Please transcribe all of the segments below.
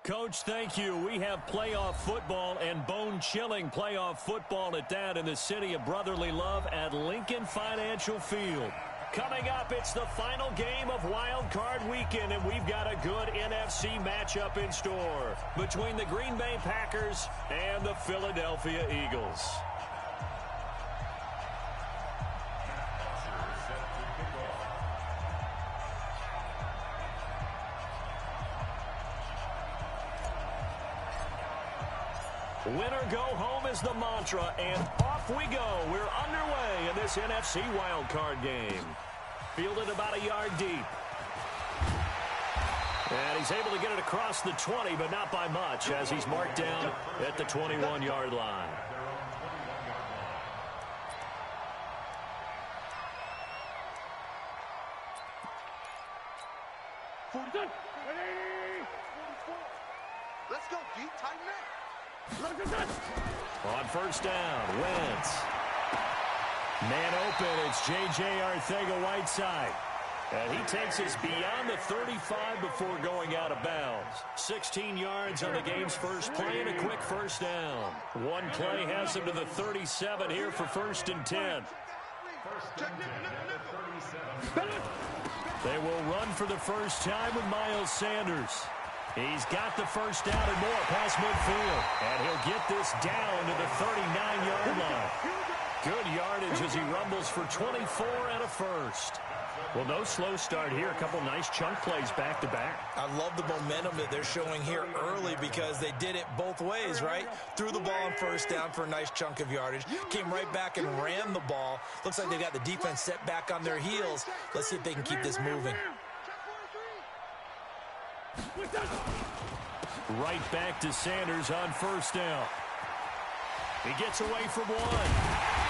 Coach, thank you. We have playoff football and bone-chilling playoff football at that in the city of brotherly love at Lincoln Financial Field. Coming up, it's the final game of Wild Card Weekend, and we've got a good NFC matchup in store between the Green Bay Packers and the Philadelphia Eagles. Winner go home is the mantra, and off we go. We're underway in this NFC wildcard game. Fielded about a yard deep. And he's able to get it across the 20, but not by much, as he's marked down at the 21-yard line. Let's go, G. Tighten up. On first down, Wentz. Man open, it's J.J. Arcega-Whiteside. And he takes us beyond the 35 before going out of bounds. 16 yards on the game's first play and a quick first down. One play has him to the 37 here for 1st and 10. They will run for the first time with Miles Sanders. He's got the first down and more past midfield. And he'll get this down to the 39-yard line. Good yardage as he rumbles for 24 and a first. Well, no slow start here. A couple nice chunk plays back-to-back. I love the momentum that they're showing here early because they did it both ways, right? Threw the ball on first down for a nice chunk of yardage. Came right back and ran the ball. Looks like they got the defense set back on their heels. Let's see if they can keep this moving. Right back to Sanders on first down. He gets away from one.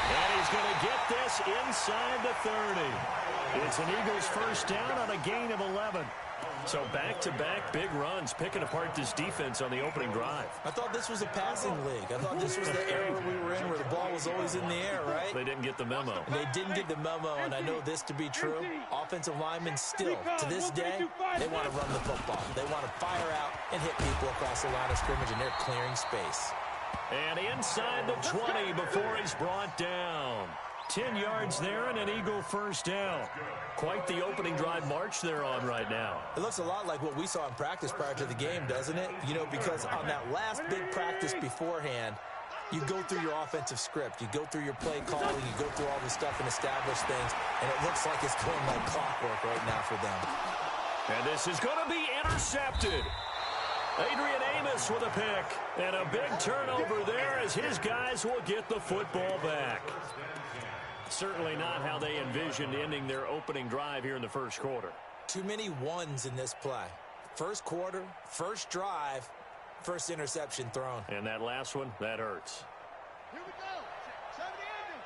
And he's going to get this inside the 30. It's an Eagles first down on a gain of 11. So back-to-back big runs, picking apart this defense on the opening drive. I thought this was a passing league. I thought this was the era we were in where the ball was always in the air, right? They didn't get the memo. They didn't get the memo, and I know this to be true. Offensive linemen still, to this day, they want to run the football. They want to fire out and hit people across the line of scrimmage, and they're clearing space. And inside the 20 before he's brought down. 10 yards there and an Eagle first down. Quite the opening drive march they're on right now. It looks a lot like what we saw in practice prior to the game, doesn't it? You know, because on that last big practice beforehand, you go through your offensive script. You go through your play calling. You go through all this stuff and establish things. And it looks like it's going like clockwork right now for them. And this is going to be intercepted. Adrian Amos with a pick. And a big turnover there as his guys will get the football back. Certainly not how they envisioned ending their opening drive here in the first quarter. Too many ones in this play. First quarter, first drive, first interception thrown. And that last one, that hurts. Here we go. Show the engine.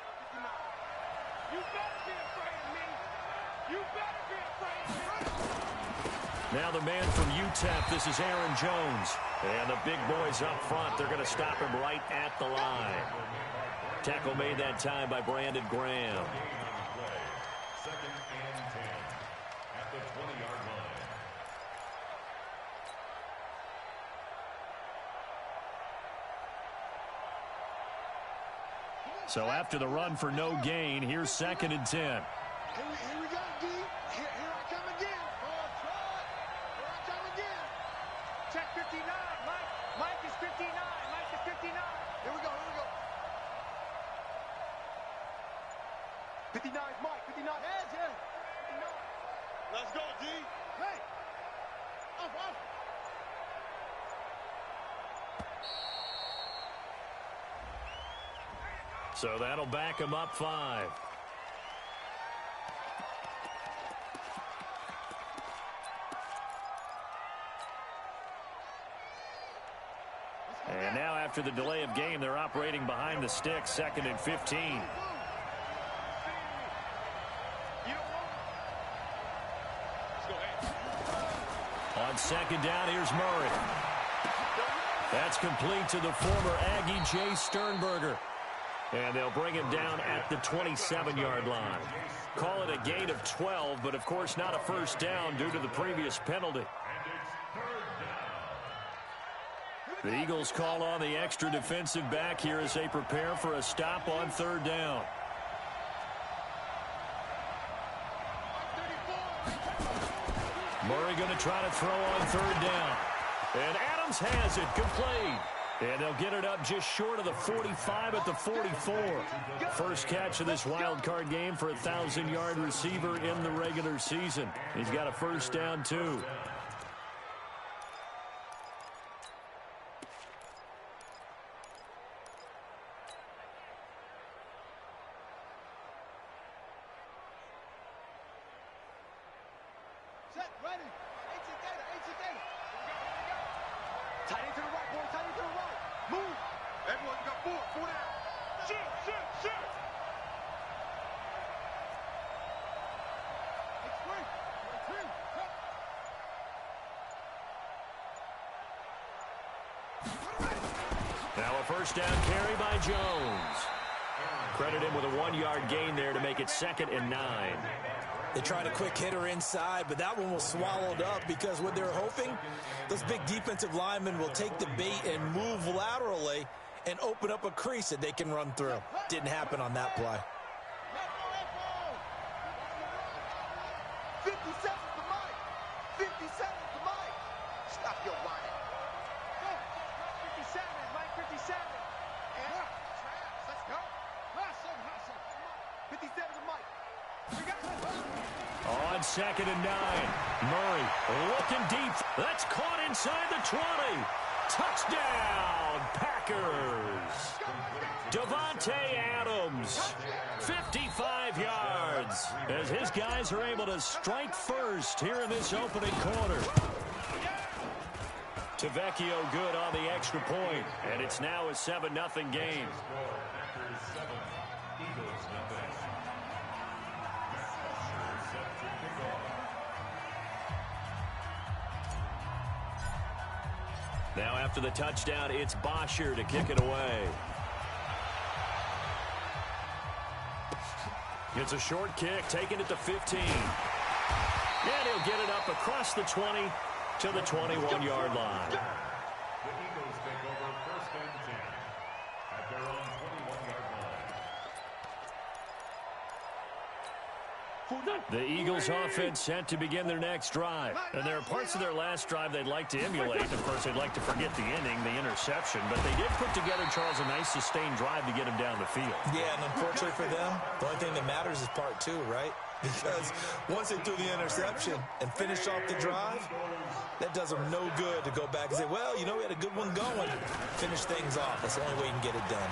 You better be afraid of me. You better be afraid of me. Now the man from UTEP, this is Aaron Jones. And the big boys up front, they're going to stop him right at the line. Tackle made that time by Brandon Graham. Second and 10 at the 20-yard line. So after the run for no gain, here's 2nd and 10. Here we go, D. Here I come again. Oh, try. Here I come again. Check 59. Mike is 59. Mike is 59. Here we go. 59 is Mike. 59. Yes, yes. 59. Let's go, D. Hey. Up. So that'll back him up 5. And now after the delay of game, they're operating behind the sticks, 2nd and 15. On 2nd down, here's Murray. That's complete to the former Aggie Jay Sternberger. And they'll bring him down at the 27-yard line. Call it a gain of 12, but of course not a first down due to the previous penalty. The Eagles call on the extra defensive back here as they prepare for a stop on third down. Murray going to try to throw on third down. And Adams has it, complete. And they'll get it up just short of the 45 at the 44. First catch of this wild card game for a 1,000-yard receiver in the regular season. He's got a first down, too. Now a first down carry by Jones. Credit him with a 1-yard gain there to make it 2nd and 9. They tried a quick hitter inside, but that one was swallowed up because what they're hoping, those big defensive linemen will take the bait and move laterally and open up a crease that they can run through. Didn't happen on that play. 57 to Mike. 57 to Mike. Stop your whining. 57, Mike 57. And let's go. Hustle. 57 to Mike. We got it. On 2nd and 9. Murray looking deep. That's caught inside the 20. Touchdown, Packers. Davante Adams, 55 yards, as his guys are able to strike first here in this opening quarter. Tavecchio good on the extra point, and it's now a 7-0 game. Now after the touchdown, it's Bosher to kick it away. It's a short kick, taking it to 15. And he'll get it up across the 20 to the 21-yard line. The Eagles take over 1st and 10 at their own 21-yard line. The Eagles offense set to begin their next drive. And there are parts of their last drive they'd like to emulate. Of course, they'd like to forget the inning, the interception. But they did put together, Charles, a nice sustained drive to get him down the field. Yeah, and unfortunately for them, the only thing that matters is part 2, right? Because once they threw the interception and finished off the drive, that does them no good to go back and say, well, you know, we had a good one going. Finish things off. That's the only way you can get it done.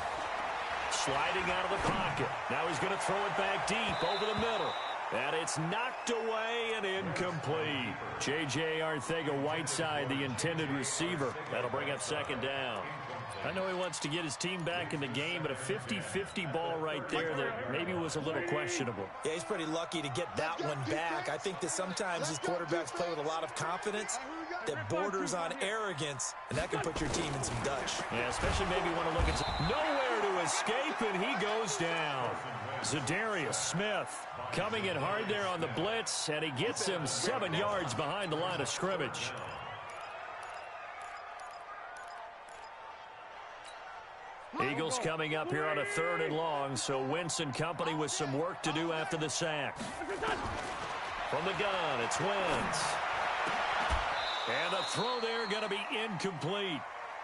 Sliding out of the pocket. Now he's going to throw it back deep over the middle. And it's knocked away and incomplete. J.J. Arcega-Whiteside, the intended receiver. That'll bring up 2nd down. I know he wants to get his team back in the game, but a 50-50 ball right there that maybe was a little questionable. Yeah, he's pretty lucky to get that one back. I think that sometimes his quarterbacks play with a lot of confidence that borders on arrogance, and that can put your team in some Dutch. Yeah, especially maybe want to look at nowhere to escape, and he goes down. Zadarius Smith coming in hard there on the blitz, and he gets him 7 yards behind the line of scrimmage. Eagles coming up here on a 3rd and long, so Wentz and company with some work to do after the sack. From the gun, it's Wentz. And the throw there going to be incomplete.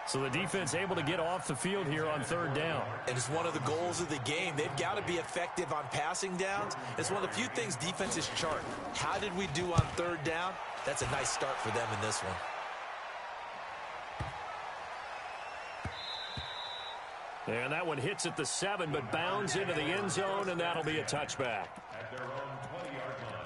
So the defense able to get off the field here on 3rd down. And it's one of the goals of the game. They've got to be effective on passing downs. It's one of the few things defenses chart. How did we do on 3rd down? That's a nice start for them in this one. And that one hits at the 7, but bounds into the end zone, and that'll be a touchback. At their own 20-yard line.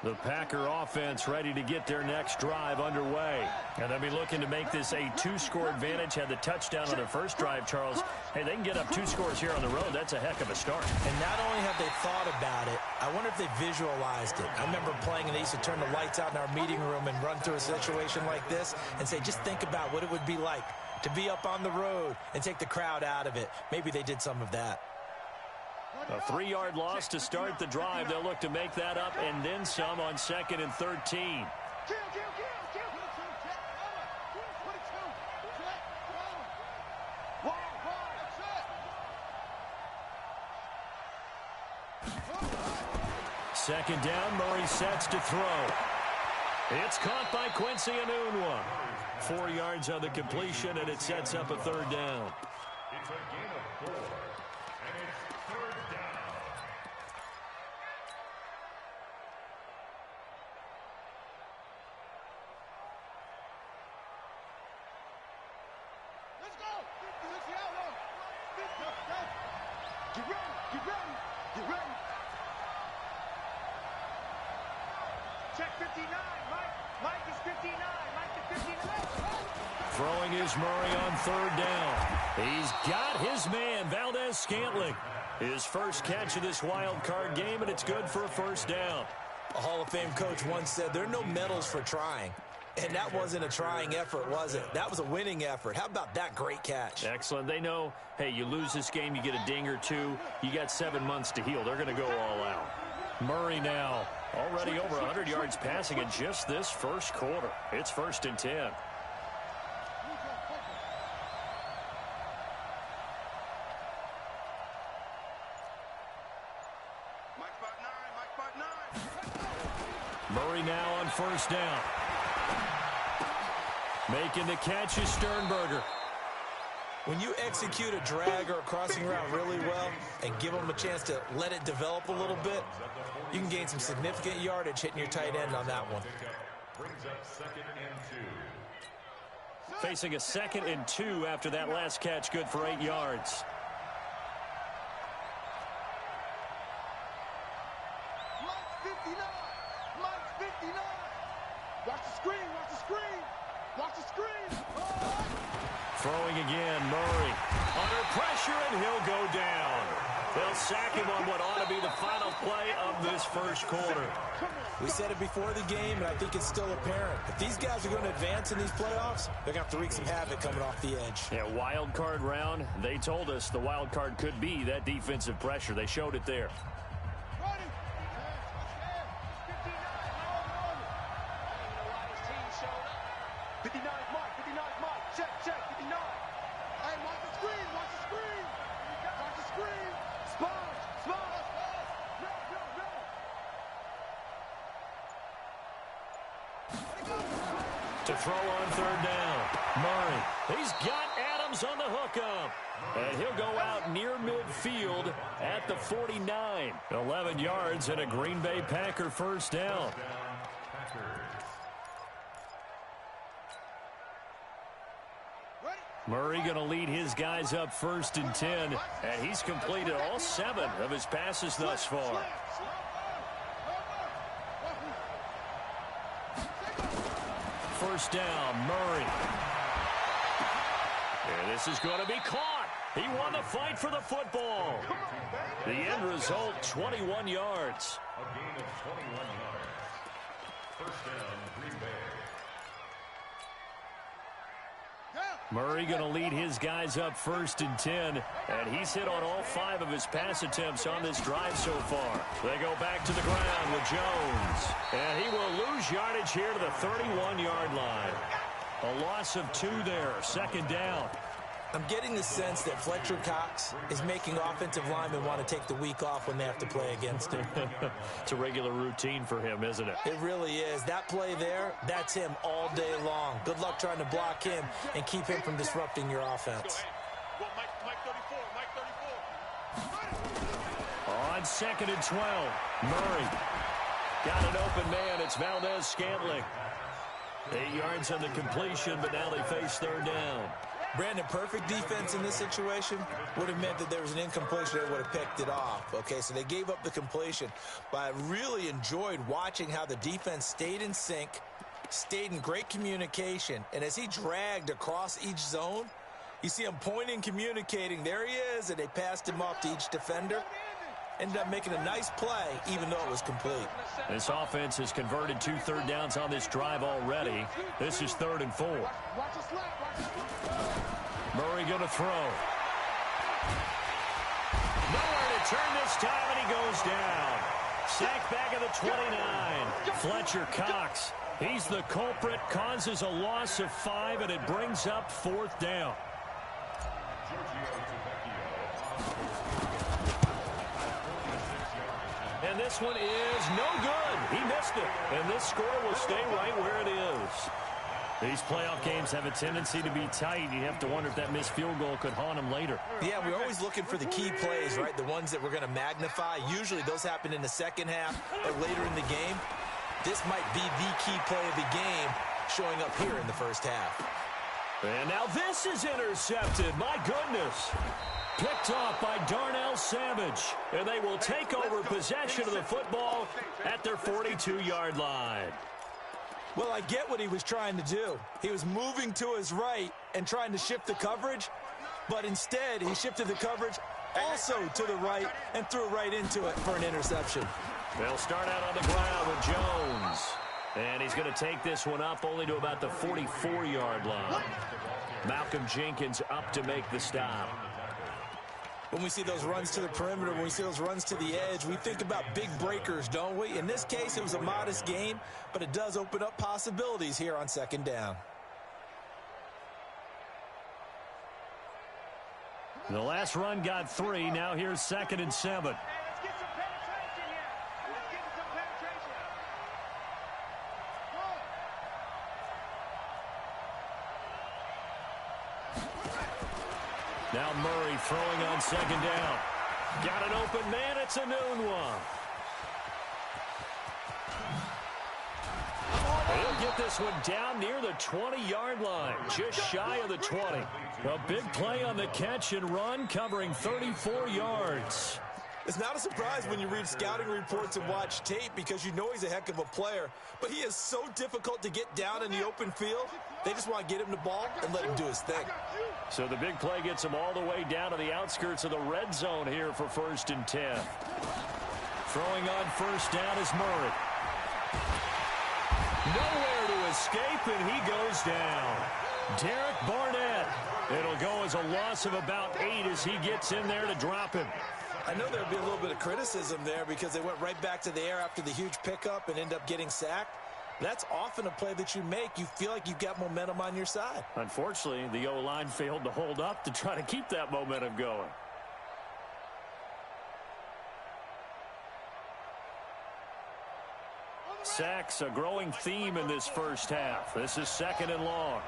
The Packer offense ready to get their next drive underway. And they'll be looking to make this a 2-score advantage. Had the touchdown on their first drive, Charles. Hey, they can get up 2 scores here on the road. That's a heck of a start. And not only have they thought about it, I wonder if they visualized it. I remember playing, and they used to turn the lights out in our meeting room and run through a situation like this and say, just think about what it would be like to be up on the road and take the crowd out of it. Maybe they did some of that. A 3-yard loss to start the drive. They'll look to make that up and then some on 2nd and 13. Second down, Murray sets to throw. It's caught by Quincy Enunwa. 4 yards on the completion, and it sets up a 3rd down. It's a gain of 4, and it's 3rd down. Let's go! Get ready! Get ready! Get ready! Check 59. Mike is 59. Mike is 59. Throwing is Murray on 3rd down. He's got his man, Valdes-Scantling. His first catch of this wild card game, and it's good for a 1st down. A Hall of Fame coach once said there are no medals for trying. And that wasn't a trying effort, was it? That was a winning effort. How about that great catch? Excellent. They know, hey, you lose this game, you get a ding or two. You got 7 months to heal. They're going to go all out. Murray now already over 100 yards passing in just this first quarter. It's 1st and 10. Murray now on 1st down. Making the catch is Sternberger. When you execute a drag or a crossing route really well and give them a chance to let it develop a little bit, you can gain some significant yardage hitting your tight end on that one. Brings up 2nd and 2. Facing a 2nd and 2 after that last catch, good for 8 yards. Mike's 59. Mike's 59. Watch the screen. Watch the screen. Watch the screen. Oh. Throwing again, Murray. Under pressure, and he'll go down. They'll sack him on what ought to be the final play of this first quarter. We said it before the game, and I think it's still apparent. If these guys are going to advance in these playoffs, they're going to have to wreak some havoc coming off the edge. Yeah, wild card round. They told us the wild card could be that defensive pressure. They showed it there. 59 Mike. 59 Mike. Check. 59. Hey, watch the screen. Watch the screen. Watch the screen. Sponge. No. To throw on 3rd down. Murray. He's got Adams on the hookup. And he'll go out near midfield at the 49. 11 yards and a Green Bay Packer 1st down. Murray going to lead his guys up 1st and 10. And he's completed all 7 of his passes thus far. 1st down, Murray. And this is going to be caught. He won the fight for the football. The end result, 21 yards. A gain of 21 yards. 1st down, Green Bay. Murray going to lead his guys up 1st and 10, and he's hit on all 5 of his pass attempts on this drive so far. They go back to the ground with Jones, and he will lose yardage here to the 31-yard line. A loss of 2 there, 2nd down. I'm getting the sense that Fletcher Cox is making offensive linemen want to take the week off when they have to play against him. It's a regular routine for him, isn't it? It really is. That play there, that's him all day long. Good luck trying to block him and keep him from disrupting your offense. Mike 34. Mike 34. On 2nd and 12, Murray got an open man. It's Valdes-Scantling. 8 yards on the completion, but now they face 3rd down. Brandon, perfect defense in this situation would have meant that there was an incompletion that would have picked it off. Okay, so they gave up the completion. But I really enjoyed watching how the defense stayed in sync, stayed in great communication. And as he dragged across each zone, you see him pointing, communicating. There he is, and they passed him off to each defender. Ended up making a nice play, even though it was complete. This offense has converted 2 third downs on this drive already. This is 3rd and 4. Murray going to throw. Nowhere to return this time, and he goes down. Sacked back at the 29. Fletcher Cox, he's the culprit, causes a loss of 5, and it brings up 4th down. And this one is no good. He missed it. And this score will stay right where it is. These playoff games have a tendency to be tight. You have to wonder if that missed field goal could haunt him later. Yeah, we're always looking for the key plays, right? The ones that we're going to magnify. Usually those happen in the second half or later in the game. This might be the key play of the game showing up here in the first half. And now this is intercepted. My goodness. Picked off by Darnell Savage. And they will take over possession of the football at their 42-yard line. Well, I get what he was trying to do. He was moving to his right and trying to shift the coverage, but instead he shifted the coverage also to the right and threw right into it for an interception. They'll start out on the ground with Jones. And he's going to take this one up only to about the 44-yard line. Malcolm Jenkins up to make the stop. When we see those runs to the perimeter, when we see those runs to the edge, we think about big breakers, don't we? In this case, it was a modest gain, but it does open up possibilities here on 2nd down. The last run got 3. Now here's 2nd and 7. Let's get some penetration here. Let's get some penetration. Now Murray throwing on 2nd down. Got an open man. It's a noon one. He'll get this one down near the 20-yard line, just shy of the 20. A big play on the catch and run, covering 34 yards. It's not a surprise when you read scouting reports and watch tape because you know he's a heck of a player, but he is so difficult to get down in the open field. They just want to get him the ball and let him do his thing. So the big play gets him all the way down to the outskirts of the red zone here for 1st and 10. Throwing on 1st down is Murray. Nowhere to escape, and he goes down. Derek Barnett. It'll go as a loss of about 8 as he gets in there to drop him. I know there'll be a little bit of criticism there because they went right back to the air after the huge pickup and end up getting sacked. That's often a play that you make. You feel like you've got momentum on your side. Unfortunately, the O-line failed to hold up to try to keep that momentum going. Sacks, a growing theme in this first half. This is 2nd and long.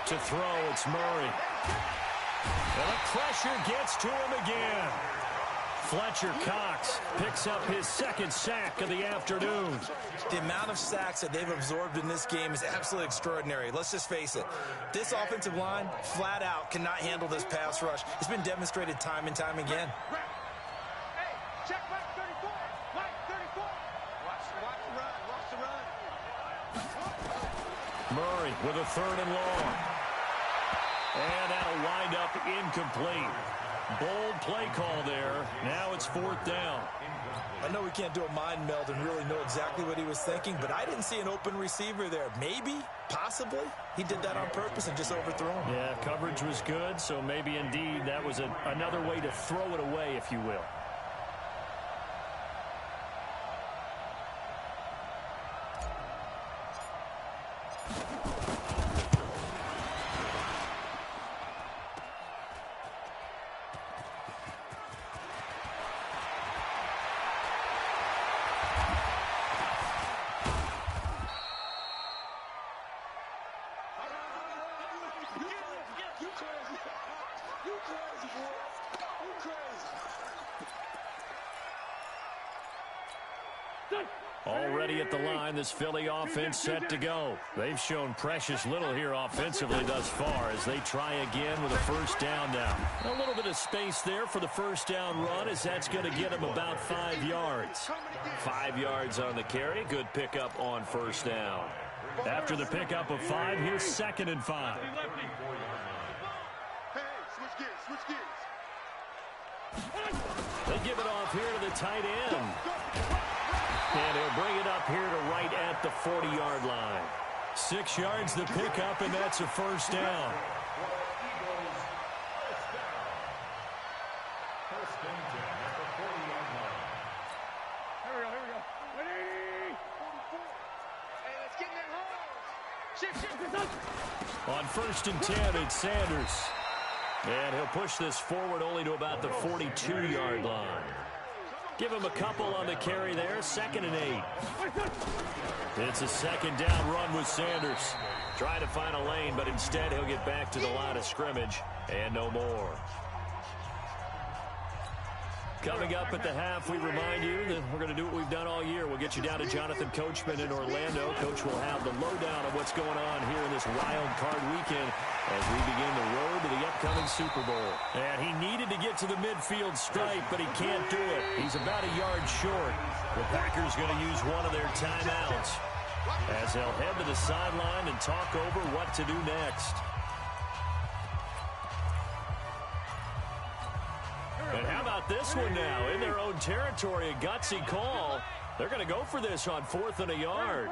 To throw, it's Murray. And the pressure gets to him again. Fletcher Cox picks up his 2nd sack of the afternoon. The amount of sacks that they've absorbed in this game is absolutely extraordinary. Let's just face it. This offensive line, flat out, cannot handle this pass rush. It's been demonstrated time and time again. Hey, check Mike 34. Mike 34. Watch the run. Murray with a 3rd and long. And that'll wind up incomplete. Bold play call there. Now it's 4th down. I know we can't do a mind meld and really know exactly what he was thinking, but I didn't see an open receiver there. Maybe, possibly, he did that on purpose and just overthrew him. Yeah, coverage was good, so maybe indeed that was another way to throw it away, if you will. Already at the line, this Philly offense set to go. They've shown precious little here offensively thus far as they try again with a 1st down now. A little bit of space there for the 1st down run as that's going to get them about 5 yards. 5 yards on the carry. Good pickup on 1st down. After the pickup of 5, here's 2nd and 5. Hey, switch gears. They give it off here to the tight end. And he'll bring it up here to right at the 40-yard line. 6 yards the pickup, and that's a first down. First and 10 at the 40-yard line. Here we go. Ready? 44. Hey, let's get in that hole. Shift. On first and 10, it's Sanders. And he'll push this forward only to about the 42-yard line. Give him a couple on the carry there. 2nd and 8. It's a second down run with Sanders. Trying to find a lane, but instead he'll get back to the line of scrimmage and no more. Coming up at the half, we remind you that we're going to do what we've done all year. We'll get you down to Jonathan Coachman in Orlando. Coach will have the lowdown of what's going on here in this wild card weekend as we begin the road to the upcoming Super Bowl. And he needed to get to the midfield stripe, but he can't do it. He's about a yard short. The Packers going to use one of their timeouts as they'll head to the sideline and talk over what to do next. And how about this one now? In their own territory, a gutsy call. They're going to go for this on 4th and a yard.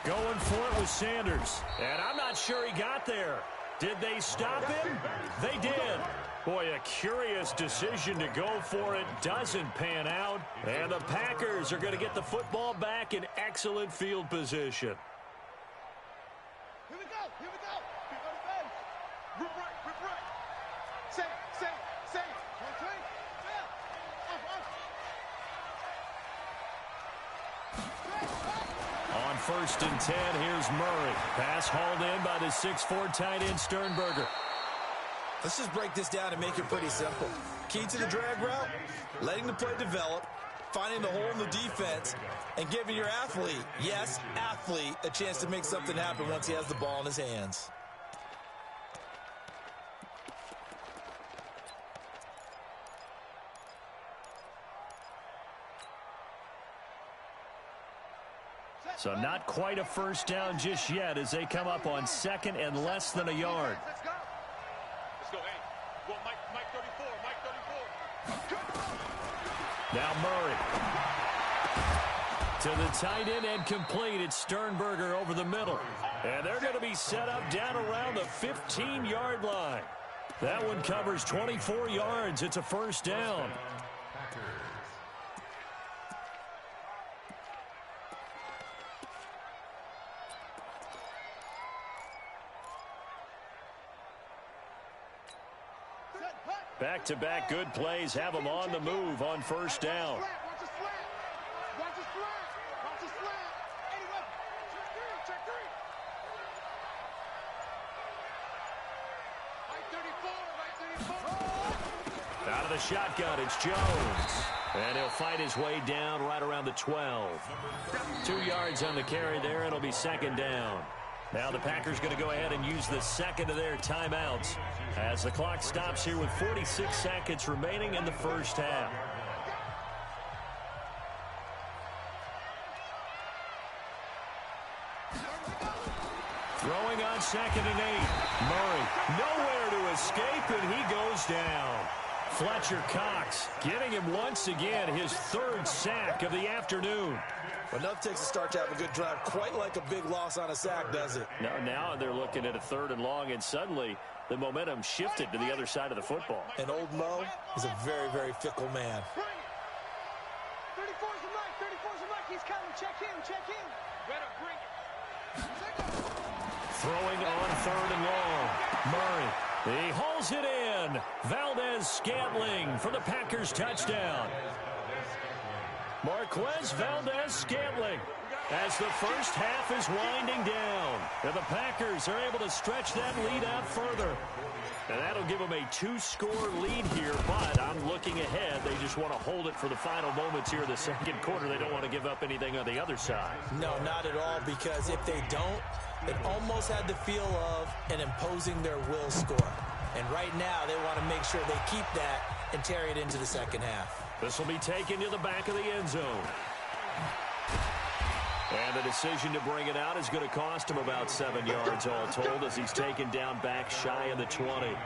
Going for it with Sanders. And I'm not sure he got there. Did they stop him? They did. Boy, a curious decision to go for it. Doesn't pan out. And the Packers are going to get the football back in excellent field position. Here we go. Here we go. Here we go to base. Rip right. Say. 120. On first and 10, here's Murray. Pass hauled in by the 6'4" tight end Sternberger. Let's just break this down and make it pretty simple. Key to the drag route, letting the play develop, finding the hole in the defense, and giving your athlete, yes, athlete, a chance to make something happen once he has the ball in his hands. So not quite a first down just yet as they come up on 2nd and less than a yard. Let's go. Hey. Well, Mike 34. Now Murray. To the tight end and complete. It's Sternberger over the middle. And they're going to be set up down around the 15-yard line. That one covers 24 yards. It's a first down. Back-to-back good plays have them on the move on first down. Watch his flat. Watch his flat. 81. Check three. Mike 34. Out of the shotgun, it's Jones. And he'll fight his way down right around the 12. 2 yards on the carry there, and it'll be second down. Now the Packers going to go ahead and use the second of their timeouts as the clock stops here with 46 seconds remaining in the first half. Throwing on 2nd and 8. Murray nowhere to escape, and he goes down. Fletcher Cox getting him once again his 3rd sack of the afternoon. Enough takes a start to have a good drive. Quite like a big loss on a sack, does it? Now they're looking at a 3rd and long, and suddenly the momentum shifted to the other side of the football. And old Mo is a very, very fickle man. 34's the Mike. He's coming. Check in. Better bring it. Throwing on 3rd and long. Murray. He hauls it in. Valdez-Scantling for the Packers touchdown. Marquez Valdez-Scantling as the first half is winding down. And the Packers are able to stretch that lead out further. And that'll give them a 2-score lead here, but I'm looking ahead. They just want to hold it for the final moments here in the second quarter. They don't want to give up anything on the other side. No, not at all, because if they don't, it almost had the feel of an imposing their will score. And right now, they want to make sure they keep that and carry it into the second half. This will be taken to the back of the end zone. And the decision to bring it out is going to cost him about 7 yards all told as he's taken down back shy of the 20. Here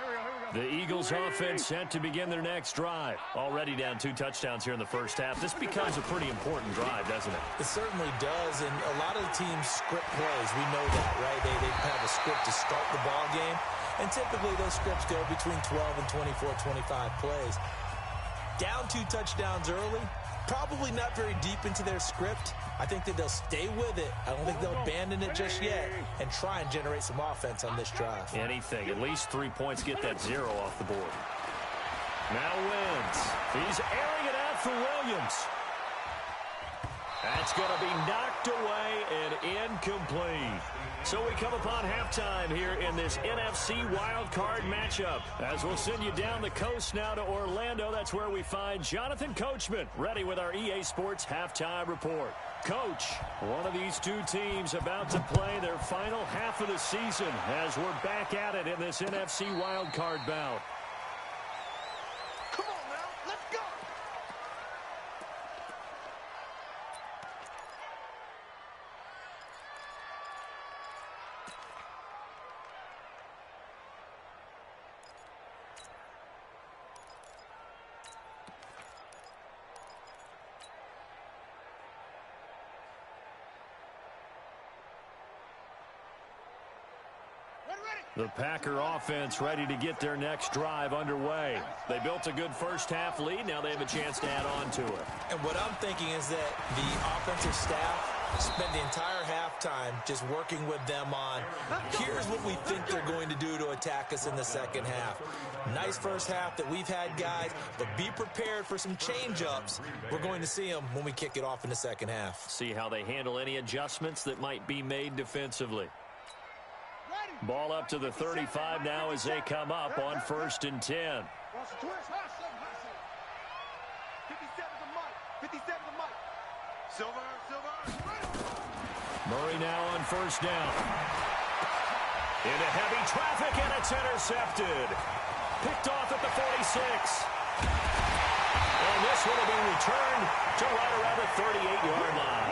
we go. The Eagles offense set to begin their next drive. Already down 2 touchdowns here in the first half. This becomes a pretty important drive, doesn't it? It certainly does, and a lot of the teams script plays. We know that, right? They have a script to start the ball game, and typically those scripts go between 12 and 24, 25 plays. Down 2 touchdowns early, probably not very deep into their script. I think that they'll stay with it. I don't think they'll abandon it just yet and try and generate some offense on this drive. Anything. At least 3 points, get that 0 off the board. Now Wentz. He's airing it out for Williams. That's going to be knocked away and incomplete. So we come upon halftime here in this NFC wildcard matchup. As we'll send you down the coast now to Orlando, that's where we find Jonathan Coachman ready with our EA Sports halftime report. Coach, one of these 2 teams about to play their final half of the season as we're back at it in this NFC wildcard bout. Come on now, let's go. The Packer offense ready to get their next drive underway. They built a good first half lead. Now they have a chance to add on to it. And what I'm thinking is that the offensive staff spent the entire halftime just working with them on, here's what we think they're going to do to attack us in the second half. Nice first half that we've had, guys, but be prepared for some change-ups. We're going to see them when we kick it off in the second half. See how they handle any adjustments that might be made defensively. Ball up to the 35 now as they come up on 1st and 10. 57 to Mike. 57 to Mike. Silver. Murray now on 1st down. Into heavy traffic, and it's intercepted. Picked off at the 46. And this one will be returned to right around the 38-yard line.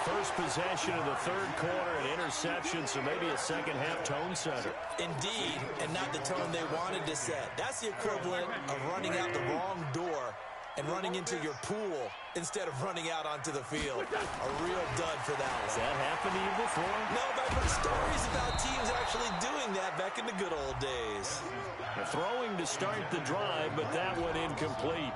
First possession of the 3rd quarter, an interception, so maybe a second-half tone setter. Indeed, and not the tone they wanted to set. That's the equivalent of running out the wrong door and running into your pool instead of running out onto the field. A real dud for that one. Has that happened to you before? No, but I've heard stories about teams actually doing that back in the good old days. Throwing to start the drive, but that one incomplete.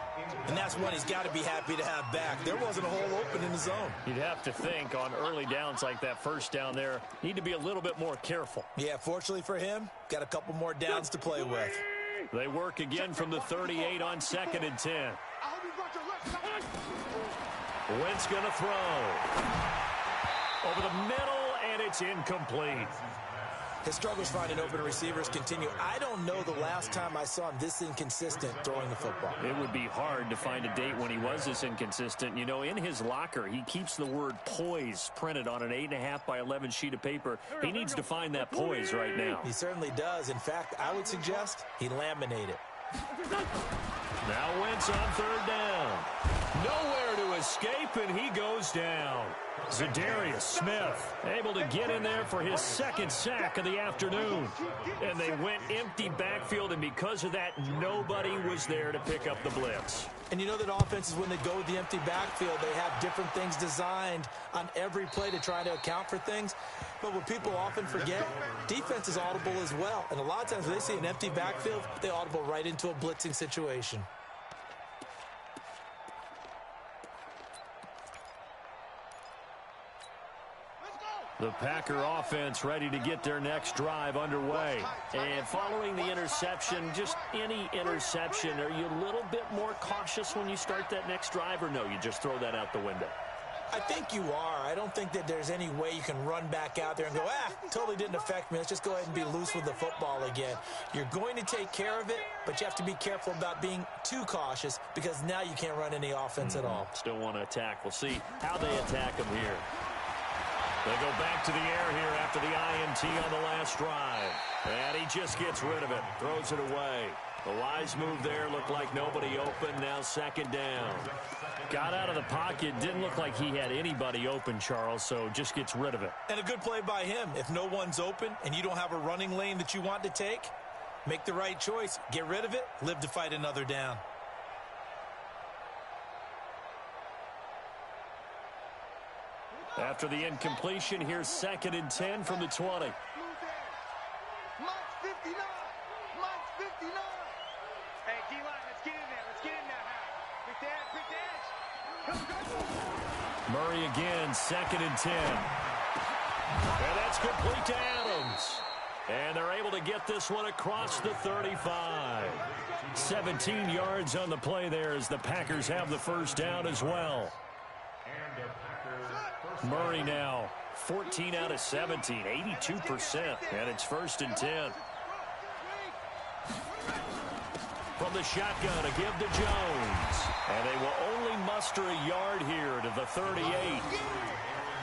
And that's one he's got to be happy to have back. There wasn't a hole open in the zone. You'd have to think on early downs like that first down there, need to be a little bit more careful. Yeah, fortunately for him, got a couple more downs to play with. They work again from the 38 on 2nd and 10. Wentz going to throw. Over the middle, and it's incomplete. His struggles finding open receivers continue. I don't know the last time I saw him this inconsistent throwing the football. It would be hard to find a date when he was this inconsistent. You know, in his locker, he keeps the word poise printed on an 8.5 by 11 sheet of paper. He needs to find that poise right now. He certainly does. In fact, I would suggest he laminate it. Now Wentz on 3rd down. Nowhere to escape, and he goes down. Za'Darius Smith able to get in there for his 2nd sack of the afternoon. And they went empty backfield, and because of that, nobody was there to pick up the blitz. And you know that offenses, when they go with the empty backfield, they have different things designed on every play to try to account for things. But what people often forget, defense is audible as well. And a lot of times when they see an empty backfield, they audible right into a blitzing situation. The Packer offense ready to get their next drive underway. And following the interception, just any interception, are you a little bit more cautious when you start that next drive, or no, you just throw that out the window? I think you are. I don't think that there's any way you can run back out there and go, totally didn't affect me. Let's just go ahead and be loose with the football again. You're going to take care of it, but you have to be careful about being too cautious because now you can't run any offense at all. Still want to attack. We'll see how they attack them here. They go back to the air here after the INT on the last drive. And he just gets rid of it, throws it away. The wise move there, looked like nobody open, now 2nd down. Got out of the pocket, didn't look like he had anybody open, Charles, so just gets rid of it. And a good play by him. If no one's open and you don't have a running lane that you want to take, Make the right choice. Get rid of it. Live to fight another down. After the incompletion, here's 2nd and 10 from the 20. Mike's 59. Mike's 59. Hey, D-line, let's get in there. Let's get in there, Harry. Quick dash. Murray again, 2nd and 10. And that's complete to Adams. And they're able to get this one across the 35. 17 yards on the play there as the Packers have the first down as well. Murray now 14 out of 17, 82%, and it's 1st and 10. From the shotgun, a give to Jones. And they will only muster a yard here to the 38.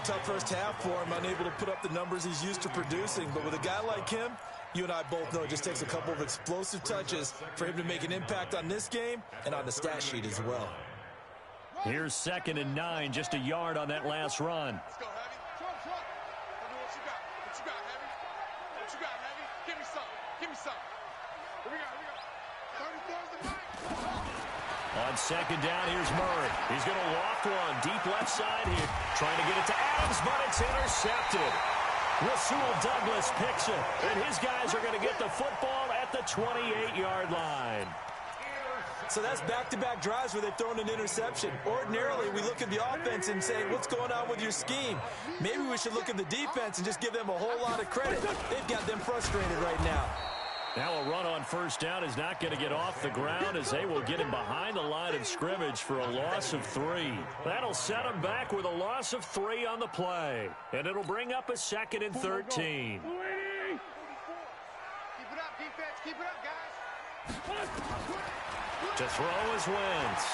Tough first half for him, unable to put up the numbers he's used to producing. But with a guy like him, you and I both know it just takes a couple of explosive touches for him to make an impact on this game and on the stat sheet as well. Here's 2nd and 9, just a yard on that last run. Let's go, Heavy. Tell me what you got. What you got, Heavy? What you got, Heavy? Give me something. Give me something. Here we go. Here we go. 34's the mic. On 2nd down, here's Murray. He's going to loft one deep left side here. Trying to get it to Adams, but it's intercepted. Rasul Douglas picks it, and his guys are going to get the football at the 28-yard line. So that's back-to-back drives where they've thrown an interception. Ordinarily, we look at the offense and say, what's going on with your scheme? Maybe we should look at the defense and just give them a whole lot of credit. They've got them frustrated right now. Now a run on 1st down is not going to get off the ground as they will get him behind the line of scrimmage for a loss of 3. That'll set him back with a loss of 3 on the play. And it'll bring up a 2nd and 13. Keep it up, defense. Keep it up, guys. To throw is Wentz.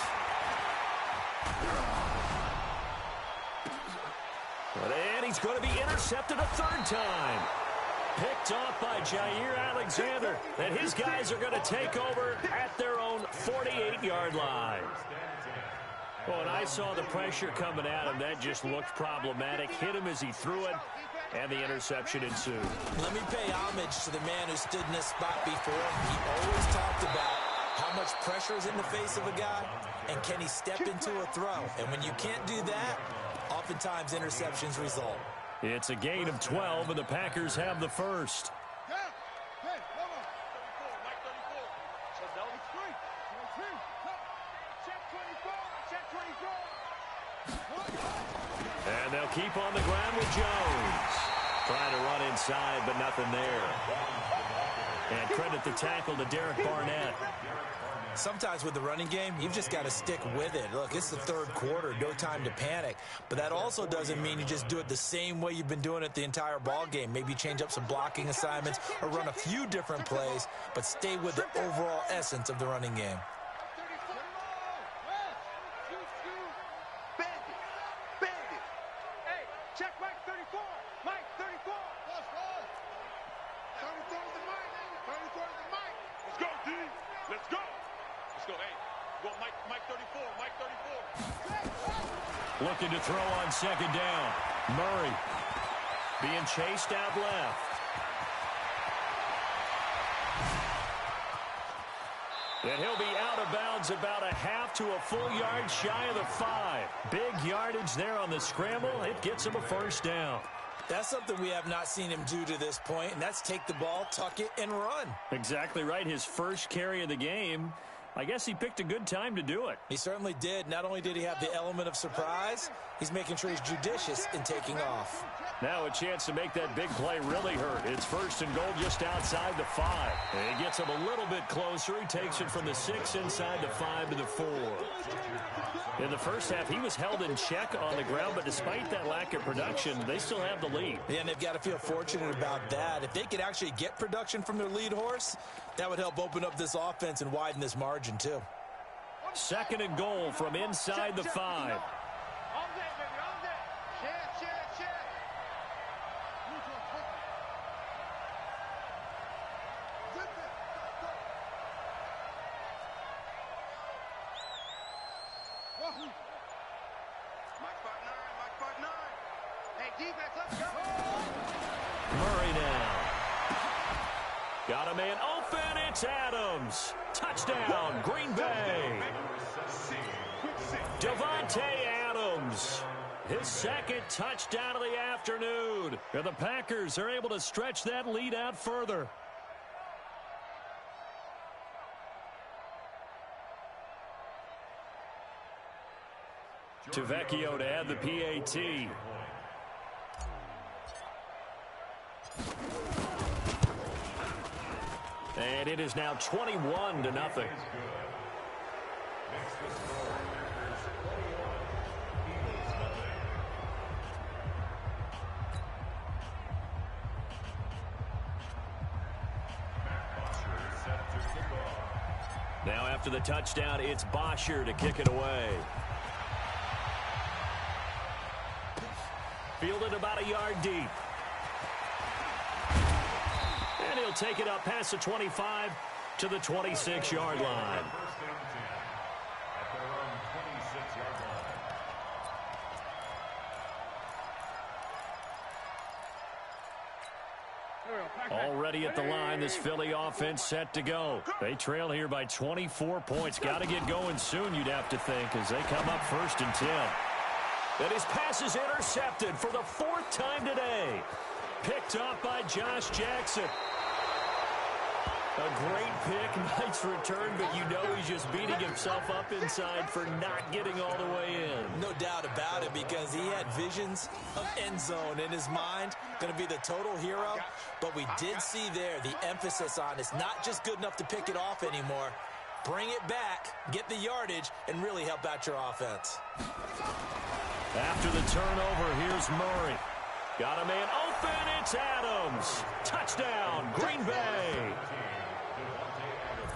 And he's going to be intercepted a 3rd time. Picked off by Jair Alexander. And his guys are going to take over at their own 48-yard line. Well, when I saw the pressure coming at him, that just looked problematic. Hit him as he threw it, and the interception ensued. Let me pay homage to the man who stood in this spot before. He always talked about how much pressure is in the face of a guy, and can he step into a throw? And when you can't do that, oftentimes interceptions result. It's a gain of 12, and the Packers have the first. Hey, hold on. 34, Mike 34. Check 24. And they'll keep on the ground with Jones. Trying to run inside, but nothing there. And credit the tackle to Derek Barnett. Sometimes with the running game, you've just got to stick with it. Look, it's the 3rd quarter, no time to panic. But that also doesn't mean you just do it the same way you've been doing it the entire ball game. Maybe change up some blocking assignments or run a few different plays, but stay with the overall essence of the running game. Bandit. Hey, check Mike 34. Mike 34. That's right. 34 is the mic. 34 is the mic. Let's go, D. Let's go. Let's go, hey. Go, Mike 34. Mike 34. Looking to throw on 2nd down. Murray being chased out left. And he'll be out of bounds about a half to a full yard shy of the 5. Big yardage there on the scramble. It gets him a 1st down. That's something we have not seen him do to this point, and that's take the ball, tuck it, and run. Exactly right. His first carry of the game. I guess he picked a good time to do it. He certainly did. Not only did he have the element of surprise, he's making sure he's judicious in taking off. Now a chance to make that big play really hurt. It's 1st and goal just outside the 5. And he gets him a little bit closer. He takes it from the 6 inside the 5 to the 4. In the first half, he was held in check on the ground, but despite that lack of production, they still have the lead. Yeah, and they've got to feel fortunate about that. If they could actually get production from their lead horse, that would help open up this offense and widen this margin, too. 2nd and goal from inside the 5. All day, baby, all day. Check. Mike 5'9". Hey, defense, let's go. Murray now. Got a man open. open. It's Adams. Touchdown, Green Bay. Davante Adams. His second touchdown of the afternoon. And the Packers are able to stretch that lead out further. Tavecchio to add the PAT. And it is now 21-0. Now after the touchdown, it's Bosher to kick it away. Fielded about a yard deep. And he'll take it up past the 25 to the 26-yard line. Already at the line, this Philly offense set to go. They trail here by 24 points. Got to get going soon, you'd have to think, as they come up 1st and 10. And his pass is intercepted for the 4th time today. Picked up by Josh Jackson. A great pick, nice return, but you know he's just beating himself up inside for not getting all the way in. No doubt about it, because he had visions of end zone in his mind. Going to be the total hero. But we did see there the emphasis on it's not just good enough to pick it off anymore. Bring it back, get the yardage, and really help out your offense. After the turnover, here's Murray. Got a man open, it's Adams. Touchdown, Green Bay.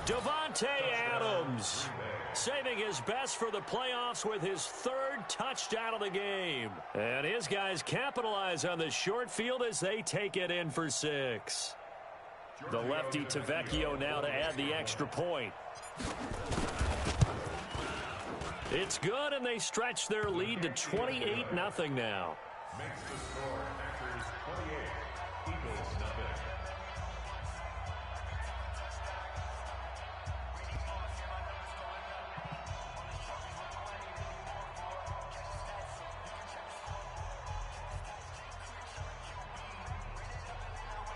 Davante Adams saving his best for the playoffs with his 3rd touchdown of the game. And his guys capitalize on the short field as they take it in for 6. The lefty Tavecchio now to add the extra point. It's good, and they stretch their lead to 28-0 now. Makes the score Packers 28, Eagles nothing.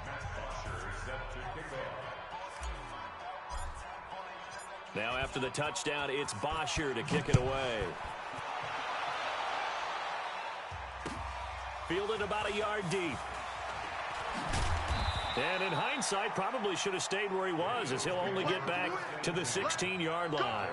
Matt Bosher set to kick off. Now after the touchdown, it's Bosher to kick it away. Fielded about a yard deep. And in hindsight, probably should have stayed where he was, as he'll only get back to the 16-yard line.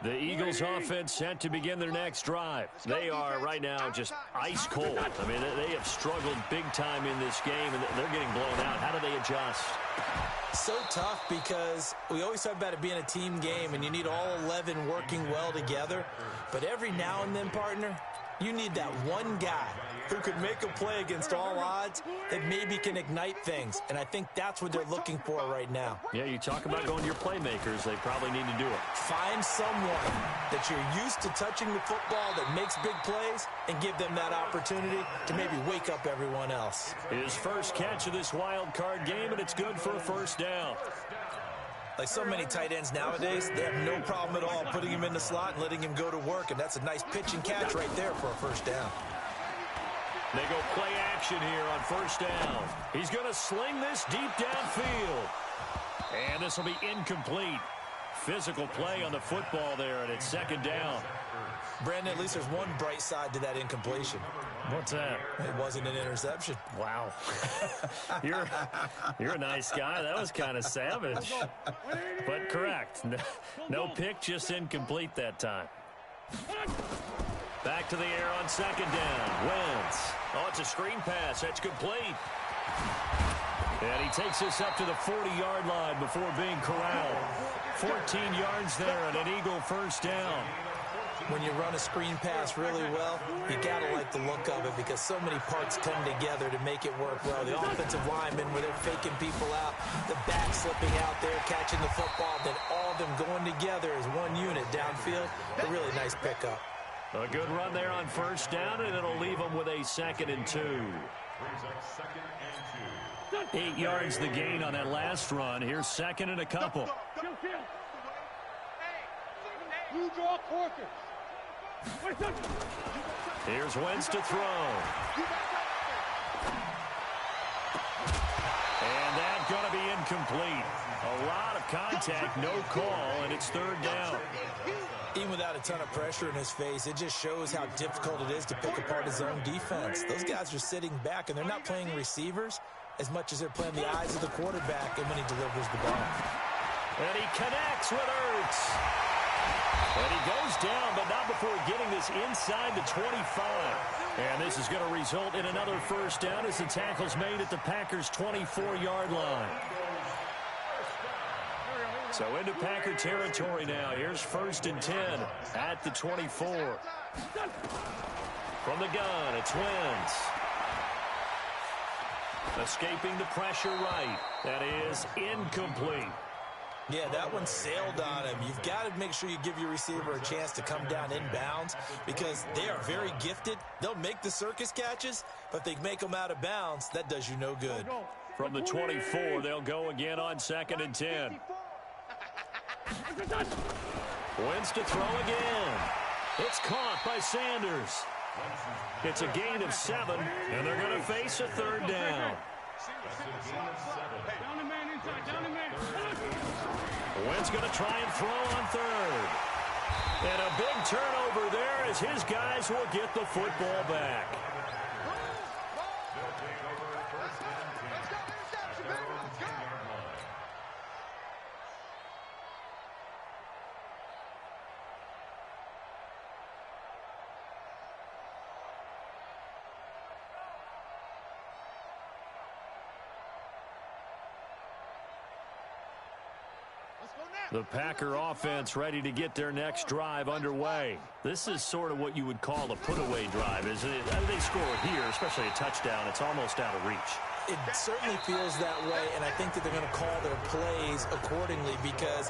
The Eagles offense set to begin their next drive. They are right now just ice cold. I mean, they have struggled big time in this game, and they're getting blown out. How do they adjust? So tough, because we always talk about it being a team game, and you need all 11 working well together. But every now and then, partner, you need that one guy who could make a play against all odds that maybe can ignite things. And I think that's what they're looking for right now. Yeah, you talk about going to your playmakers. They probably need to do it. Find someone that you're used to touching the football that makes big plays and give them that opportunity to maybe wake up everyone else. His first catch of this wild card game, and it's good for a 1st down. Like so many tight ends nowadays, they have no problem at all putting him in the slot and letting him go to work, and that's a nice pitch and catch right there for a 1st down. They go play action here on 1st down. He's going to sling this deep downfield. And this will be incomplete. Physical play on the football there, and it's 2nd down. Brandon, at least there's one bright side to that incompletion. What's that? It wasn't an interception. Wow. You're a nice guy. That was kind of savage. But correct. No pick, just incomplete that time. Back to the air on 2nd down. Wentz. Oh, it's a screen pass. That's complete. And he takes this up to the 40-yard line before being corralled. 14 yards there and an Eagle 1st down. when you run a screen pass really well, you got to like the look of it because so many parts come together to make it work well. The offensive linemen, where they're faking people out, the back slipping out there, catching the football, then all of them going together as one unit downfield. A really nice pickup. A good run there on first down, and it'll leave them with a 2nd and 2. 8 yards the gain on that last run. Here's 2nd and a couple. Here's Wentz to throw. And that's going to be incomplete. A lot of contact, no call, and it's 3rd down. Even without a ton of pressure in his face, it just shows how difficult it is to pick apart his own defense. Those guys are sitting back, and they're not playing receivers as much as they're playing the eyes of the quarterback and when he delivers the ball. And he connects with Ertz. And he goes down, but not before getting this inside the 25. And this is going to result in another first down as the tackle's made at the Packers' 24-yard line. So into Packer territory now. Here's 1st and 10 at the 24. From the gun, it's Wentz. Escaping the pressure right. That is incomplete. Yeah, that one sailed on him. You've got to make sure you give your receiver a chance to come down inbounds because they are very gifted. They'll make the circus catches, but if they make them out of bounds, that does you no good. From the 24, they'll go again on 2nd and 10. Wentz to throw again. It's caught by Sanders. It's a gain of 7, and they're going to face a 3rd down. Wentz going to try and throw on 3rd. And a big turnover there as his guys will get the football back. The Packer offense ready to get their next drive underway. This is sort of what you would call a put-away drive, isn't it? They score here, especially a touchdown. It's almost out of reach. It certainly feels that way, and I think that they're going to call their plays accordingly because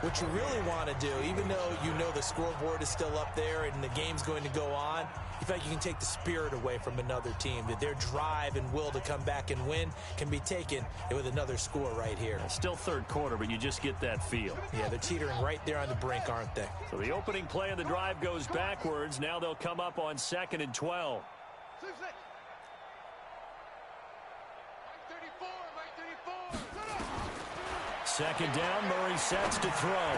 what you really want to do, even though you know the scoreboard is still up there and the game's going to go on, you feel like you can take the spirit away from another team, that their drive and will to come back and win can be taken with another score right here. Still 3rd quarter, but you just get that feel. Yeah, they're teetering right there on the brink, aren't they? So the opening play of the drive goes backwards. Now they'll come up on 2nd and 12. 2nd down, Murray sets to throw.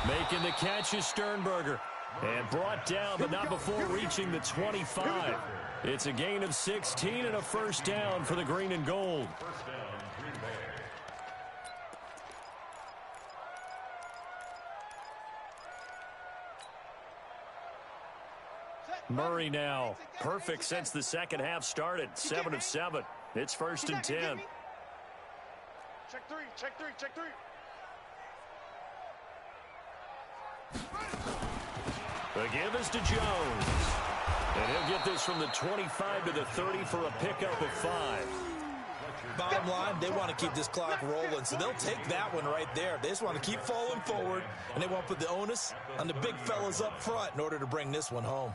Making the catch is Sternberger. And brought down, but not before reaching the 25. It's a gain of 16 and a first down for the green and gold. Murray now perfect since the second half started. 7 of 7. It's 1st and 10. Check 3, check 3, check 3. The give is to Jones. And he'll get this from the 25 to the 30 for a pickup of 5. Bottom line, they want to keep this clock rolling, so they'll take that one right there. They just want to keep falling forward, and they want to put the onus on the big fellas up front in order to bring this one home.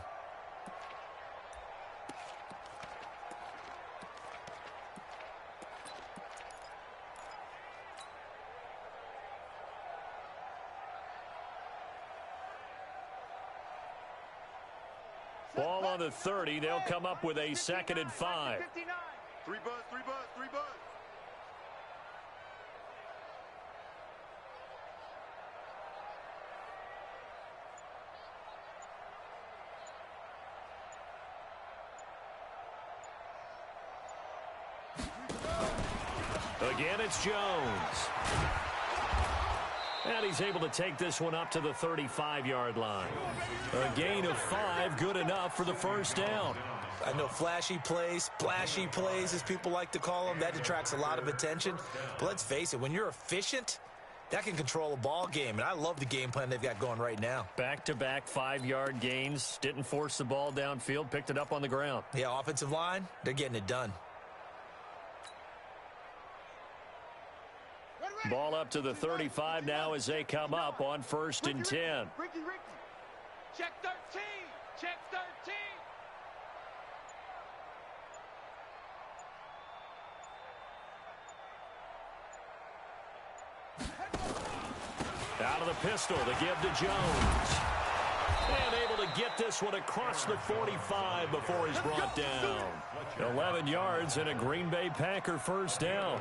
Ball on the 30. They'll come up with a 2nd and 5. 3 bud, 3 bud, 3 bud. Again, it's Jones. And he's able to take this one up to the 35-yard line. A gain of 5, good enough for the first down. I know flashy plays, splashy plays, as people like to call them, that attracts a lot of attention. But let's face it, when you're efficient, That can control a ball game, and I love the game plan they've got going right now. Back-to-back 5-yard gains. Didn't force the ball downfield. Picked it up on the ground. Yeah, offensive line, they're getting it done. Ball up to the 35 now as they come up on 1st and 10. Ricky. Check 13. Check 13. Out of the pistol to give to Jones. And able to get this one across the 45 before he's brought down. 11 yards and a Green Bay Packer first down.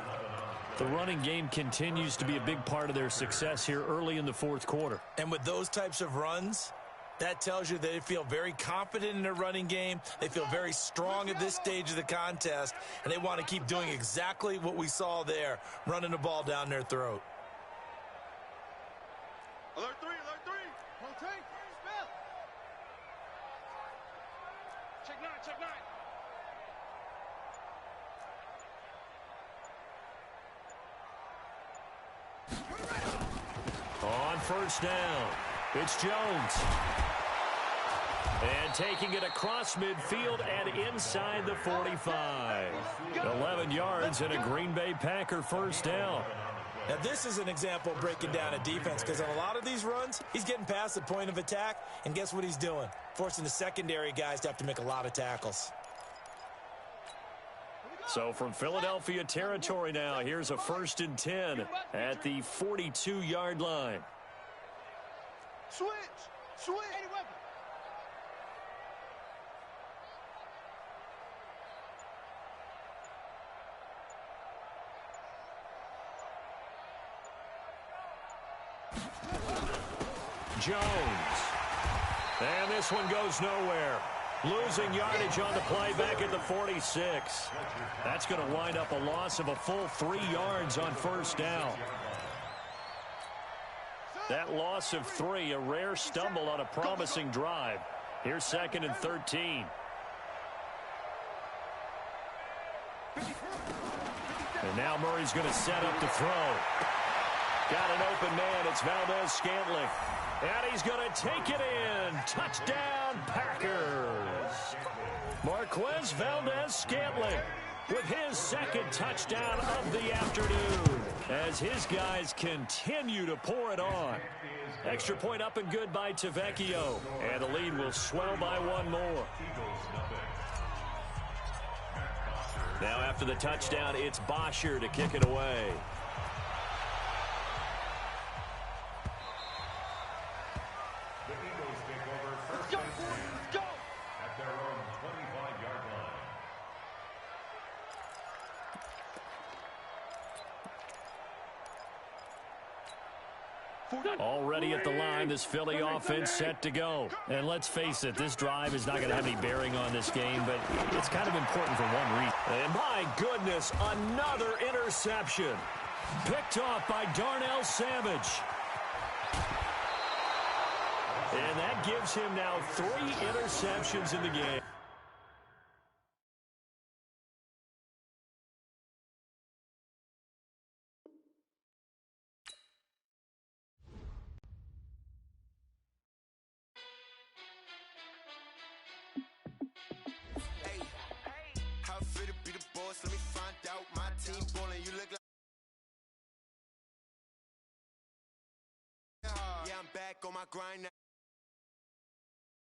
The running game continues to be a big part of their success here early in the 4th quarter. And with those types of runs, that tells you they feel very confident in their running game. They feel very strong at this stage of the contest, and they want to keep doing exactly what we saw there, running the ball down their throat. Alert 3. Rotate. Spell. Check 9. On first down, it's Jones. And taking it across midfield and inside the 45. 11 yards and a Green Bay Packer first down. Now, this is an example of breaking down a defense, because on a lot of these runs, he's getting past the point of attack, and guess what he's doing? Forcing the secondary guys to have to make a lot of tackles. So from Philadelphia territory now, here's a 1st and 10 at the 42-yard line. Switch. Any weapon. Jones. And this one goes nowhere. Losing yardage on the play back at the 46. That's going to wind up a loss of a full 3 yards on first down. That loss of 3, a rare stumble on a promising drive. Here's 2nd and 13. And now Murray's going to set up to throw. Got an open man. It's Valdez-Scantling. And he's going to take it in. Touchdown, Packers. Marquez Valdez-Scantling with his 2nd touchdown of the afternoon as his guys continue to pour it on. Extra point up and good by Tavecchio. And the lead will swell by 1 more. Now after the touchdown, it's Bosher to kick it away. Already at the line, this Philly offense set to go. And let's face it, this drive is not going to have any bearing on this game, but it's kind of important for one reason. And my goodness, another interception. Picked off by Darnell Savage. And that gives him now 3 interceptions in the game. On my grind now.